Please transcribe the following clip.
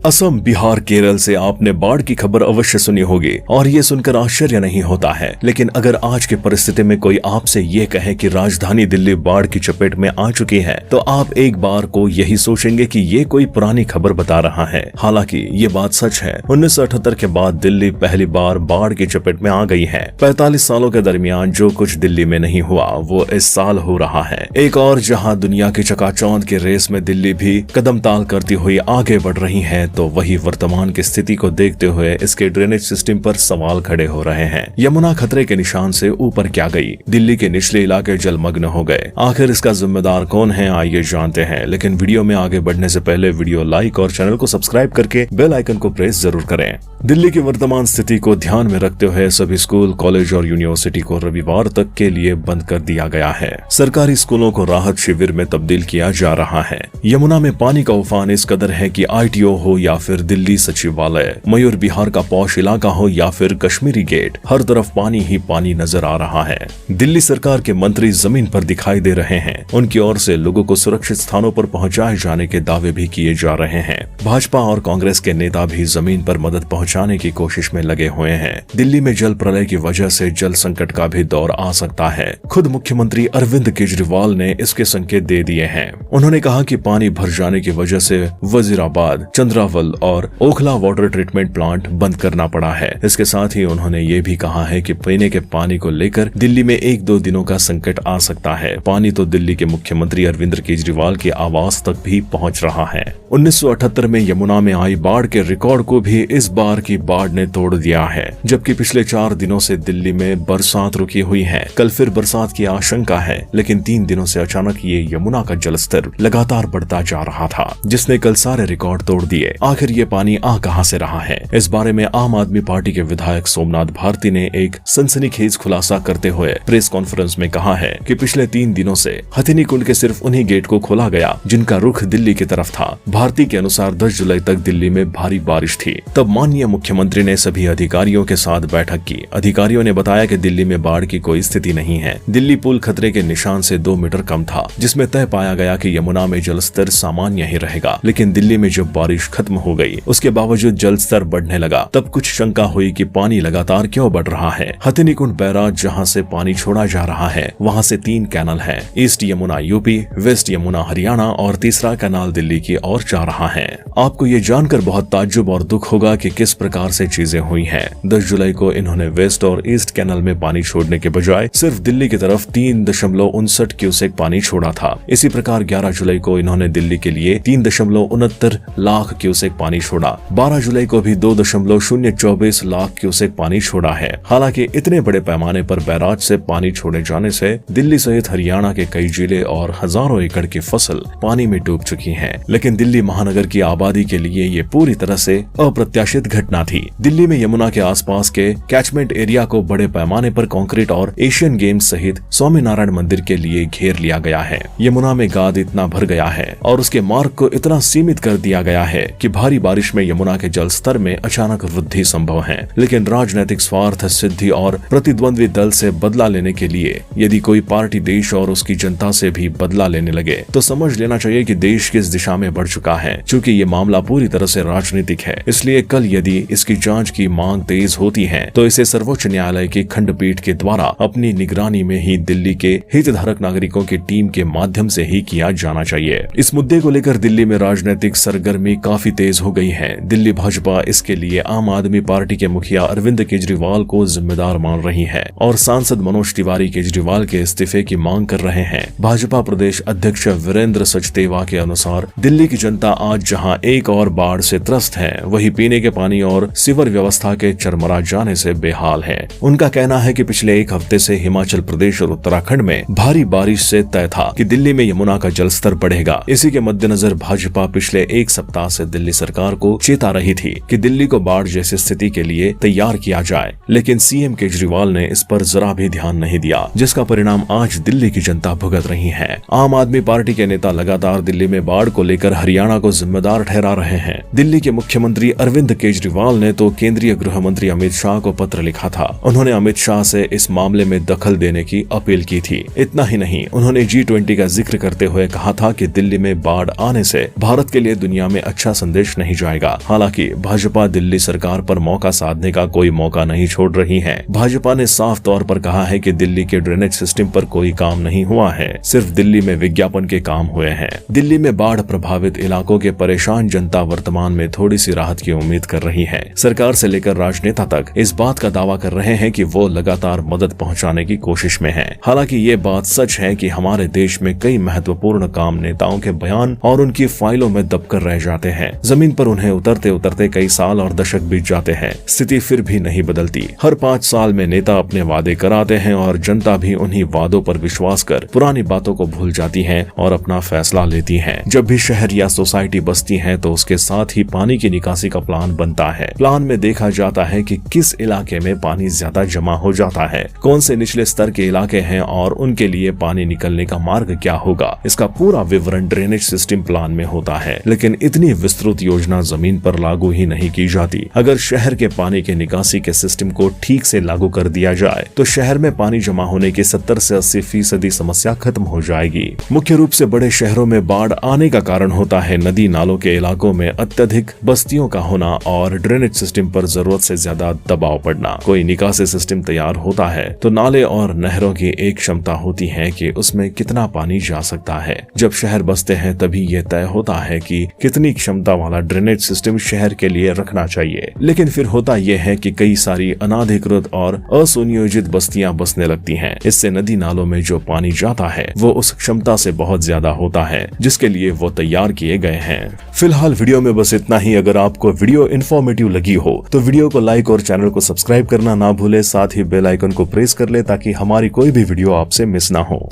असम, बिहार, केरल से आपने बाढ़ की खबर अवश्य सुनी होगी और ये सुनकर आश्चर्य नहीं होता है। लेकिन अगर आज की परिस्थिति में कोई आपसे ये कहे कि राजधानी दिल्ली बाढ़ की चपेट में आ चुकी है, तो आप एक बार को यही सोचेंगे कि ये कोई पुरानी खबर बता रहा है। हालांकि ये बात सच है। 1978 के बाद दिल्ली पहली बार बाढ़ की चपेट में आ गई है। 45 सालों के दरमियान जो कुछ दिल्ली में नहीं हुआ वो इस साल हो रहा है। एक और जहां दुनिया की चकाचौंध की रेस में दिल्ली भी कदम ताल करती हुई आगे बढ़ रही है, तो वही वर्तमान की स्थिति को देखते हुए इसके ड्रेनेज सिस्टम पर सवाल खड़े हो रहे हैं। यमुना खतरे के निशान से ऊपर क्या गई? दिल्ली के निचले इलाके जलमग्न हो गए। आखिर इसका जिम्मेदार कौन है, आइए जानते हैं। लेकिन वीडियो में आगे बढ़ने से पहले वीडियो लाइक और चैनल को सब्सक्राइब करके बेल आइकन को प्रेस जरूर करें। दिल्ली की वर्तमान स्थिति को ध्यान में रखते हुए सभी स्कूल, कॉलेज और यूनिवर्सिटी को रविवार तक के लिए बंद कर दिया गया है। सरकारी स्कूलों को राहत शिविर में तब्दील किया जा रहा है। यमुना में पानी का उफान इस कदर है कि ITO हो या फिर दिल्ली सचिवालय, मयूर बिहार का पौष इलाका हो या फिर कश्मीरी गेट, हर तरफ पानी ही पानी नजर आ रहा है। दिल्ली सरकार के मंत्री जमीन पर दिखाई दे रहे हैं। उनकी ओर से लोगों को सुरक्षित स्थानों पर पहुंचाए जाने के दावे भी किए जा रहे हैं। भाजपा और कांग्रेस के नेता भी जमीन पर मदद पहुंचाने की कोशिश में लगे हुए हैं। दिल्ली में जल प्रलय की वजह से जल संकट का भी दौर आ सकता है। खुद मुख्यमंत्री अरविंद केजरीवाल ने इसके संकेत दे दिए हैं। उन्होंने कहा कि पानी भर जाने की वजह से वजीराबाद, चंद्रावल और ओखला वाटर ट्रीटमेंट प्लांट बंद करना पड़ा है। इसके साथ ही उन्होंने ये भी कहा है कि पीने के पानी को लेकर दिल्ली में 1-2 दिनों का संकट आ सकता है। पानी तो दिल्ली के मुख्यमंत्री अरविंद केजरीवाल के आवास तक भी पहुंच रहा है। 1978 में यमुना में आई बाढ़ के रिकॉर्ड को भी इस बार की बाढ़ ने तोड़ दिया है। जबकि पिछले 4 दिनों से दिल्ली में बरसात रुकी हुई है। कल फिर बरसात की आशंका है, लेकिन 3 दिनों से अचानक ये यमुना का जलस्तर लगातार बढ़ता जा रहा था, जिसने कल सारे रिकॉर्ड तोड़ दिए। आखिर ये पानी आ कहां से रहा है? इस बारे में आम आदमी पार्टी के विधायक सोमनाथ भारती ने एक सनसनीखेज खुलासा करते हुए प्रेस कॉन्फ्रेंस में कहा है कि पिछले 3 दिनों से हथिनी कुंड के सिर्फ उन्हीं गेट को खोला गया जिनका रुख दिल्ली की तरफ था। भारती के अनुसार 10 जुलाई तक दिल्ली में भारी बारिश थी। तब माननीय मुख्यमंत्री ने सभी अधिकारियों के साथ बैठक की। अधिकारियों ने बताया कि दिल्ली में बाढ़ की कोई स्थिति नहीं है। दिल्ली पुल खतरे के निशान से 2 मीटर कम था, जिसमें तय पाया गया कि यमुना में जलस्तर सामान्य ही रहेगा। लेकिन दिल्ली में जब बारिश खत्म हो गई, उसके बावजूद जल स्तर बढ़ने लगा। तब कुछ शंका हुई कि पानी लगातार क्यों बढ़ रहा है। हथिनी कुंड बैराज जहां से पानी छोड़ा जा रहा है, वहां से 3 कैनाल है। East Yamuna UP, west Yamuna Haryana और तीसरा कैनाल दिल्ली की ओर जा रहा है। आपको ये जानकर बहुत ताज्जुब और दुख होगा कि किस प्रकार से चीजें हुई हैं। 10 जुलाई को इन्होंने वेस्ट और ईस्ट कैनाल में पानी छोड़ने के बजाय सिर्फ दिल्ली की तरफ 3.59 क्यूसेक पानी छोड़ा था। इसी प्रकार 11 जुलाई को इन्होंने दिल्ली के लिए 3.69 लाख क्यूसेक पानी छोड़ा। 12 जुलाई को भी 2.024 लाख क्यूसेक पानी छोड़ा है। हालांकि इतने बड़े पैमाने पर बैराज से पानी छोड़े जाने से दिल्ली सहित हरियाणा के कई जिले और हजारों एकड़ की फसल पानी में डूब चुकी है। लेकिन दिल्ली महानगर की आबादी के लिए ये पूरी तरह से अप्रत्याशित घटना थी। दिल्ली में यमुना के आसपास के कैचमेंट एरिया को बड़े पैमाने पर कंक्रीट और एशियन गेम्स सहित स्वामीनारायण मंदिर के लिए घेर लिया गया है। यमुना में गाद इतना भर गया है और उसके मार्ग को इतना सीमित कर दिया गया है कि भारी बारिश में यमुना के जल स्तर में अचानक वृद्धि संभव है। लेकिन राजनीतिक स्वार्थ सिद्धि और प्रतिद्वंद्वी दल से बदला लेने के लिए यदि कोई पार्टी देश और उसकी जनता से भी बदला लेने लगे, तो समझ लेना चाहिए कि देश किस दिशा में बढ़ चुका है। चूँकि ये मामला पूरी तरह से राजनीतिक है, इसलिए कल यदि इसकी जांच की मांग तेज होती है, तो इसे सर्वोच्च न्यायालय की खंडपीठ के द्वारा अपनी निगरानी में ही दिल्ली के हितधारक नागरिकों की टीम के माध्यम से ही किया जाना चाहिए। इस मुद्दे को लेकर दिल्ली में राजनीतिक सरगर्मी काफी तेज हो गई है। दिल्ली भाजपा इसके लिए आम आदमी पार्टी के मुखिया अरविंद केजरीवाल को जिम्मेदार मान रही है और सांसद मनोज तिवारी केजरीवाल के इस्तीफे की मांग कर रहे हैं। भाजपा प्रदेश अध्यक्ष वीरेंद्र सचदेवा के अनुसार दिल्ली की जनता आज जहां एक और बाढ़ से त्रस्त है, वही पीने के पानी और सीवर व्यवस्था के चरमरा जाने से बेहाल है। उनका कहना है कि पिछले 1 हफ्ते से हिमाचल प्रदेश और उत्तराखंड में भारी बारिश से तय था कि दिल्ली में यमुना का जलस्तर बढ़ेगा। इसी के मद्देनजर भाजपा पिछले 1 सप्ताह से दिल्ली सरकार को चेता रही थी कि दिल्ली को बाढ़ जैसी स्थिति के लिए तैयार किया जाए। लेकिन सीएम केजरीवाल ने इस पर जरा भी ध्यान नहीं दिया, जिसका परिणाम आज दिल्ली की जनता भुगत रही है। आम आदमी पार्टी के नेता लगातार दिल्ली में बाढ़ को लेकर हरियाणा को जिम्मेदार ठहरा रहे हैं। दिल्ली के मुख्यमंत्री अरविंद केजरीवाल ने तो केंद्रीय गृह मंत्री अमित शाह को पत्र लिखा था। उन्होंने अमित शाह से इस मामले में दखल देने की अपील की थी। इतना ही नहीं, उन्होंने G20 का जिक्र करते हुए कहा था कि दिल्ली में बाढ़ आने से भारत के लिए दुनिया में अच्छा संदेश संदेश नहीं जाएगा। हालांकि भाजपा दिल्ली सरकार पर मौका साधने का कोई मौका नहीं छोड़ रही है। भाजपा ने साफ तौर पर कहा है कि दिल्ली के ड्रेनेज सिस्टम पर कोई काम नहीं हुआ है, सिर्फ दिल्ली में विज्ञापन के काम हुए हैं। दिल्ली में बाढ़ प्रभावित इलाकों के परेशान जनता वर्तमान में थोड़ी सी राहत की उम्मीद कर रही है। सरकार से लेकर राजनेता तक इस बात का दावा कर रहे हैं कि वो लगातार मदद पहुंचाने की कोशिश में है। हालांकि ये बात सच है कि हमारे देश में कई महत्वपूर्ण काम नेताओं के बयान और उनकी फाइलों में दबकर रह जाते हैं। जमीन पर उन्हें उतरते उतरते कई साल और दशक बीत जाते हैं, स्थिति फिर भी नहीं बदलती। हर 5 साल में नेता अपने वादे कराते हैं और जनता भी उन्हीं वादों पर विश्वास कर पुरानी बातों को भूल जाती है और अपना फैसला लेती है। जब भी शहर या सोसाइटी बसती है तो उसके साथ ही पानी की निकासी का प्लान बनता है। प्लान में देखा जाता है कि किस इलाके में पानी ज्यादा जमा हो जाता है, कौन से निचले स्तर के इलाके हैं और उनके लिए पानी निकलने का मार्ग क्या होगा। इसका पूरा विवरण ड्रेनेज सिस्टम प्लान में होता है, लेकिन इतनी विस्तृत योजना जमीन पर लागू ही नहीं की जाती। अगर शहर के पानी के निकासी के सिस्टम को ठीक से लागू कर दिया जाए तो शहर में पानी जमा होने की 70 से 80% समस्या खत्म हो जाएगी। मुख्य रूप से बड़े शहरों में बाढ़ आने का कारण होता है नदी नालों के इलाकों में अत्यधिक बस्तियों का होना और ड्रेनेज सिस्टम पर जरूरत से ज्यादा दबाव पड़ना। कोई निकासी सिस्टम तैयार होता है तो नाले और नहरों की एक क्षमता होती है कि उसमें कितना पानी जा सकता है। जब शहर बसते हैं तभी यह तय होता है कि कितनी क्षमता वाला ड्रेनेज सिस्टम शहर के लिए रखना चाहिए। लेकिन फिर होता यह है कि कई सारी अनाधिकृत और असुनियोजित बस्तियां बसने लगती हैं। इससे नदी नालों में जो पानी जाता है वो उस क्षमता से बहुत ज्यादा होता है जिसके लिए वो तैयार किए गए हैं। फिलहाल वीडियो में बस इतना ही। अगर आपको वीडियो इन्फॉर्मेटिव लगी हो तो वीडियो को लाइक और चैनल को सब्सक्राइब करना ना भूले। साथ ही बेल आइकन को प्रेस कर ले ताकि हमारी कोई भी वीडियो आपसे मिस ना हो।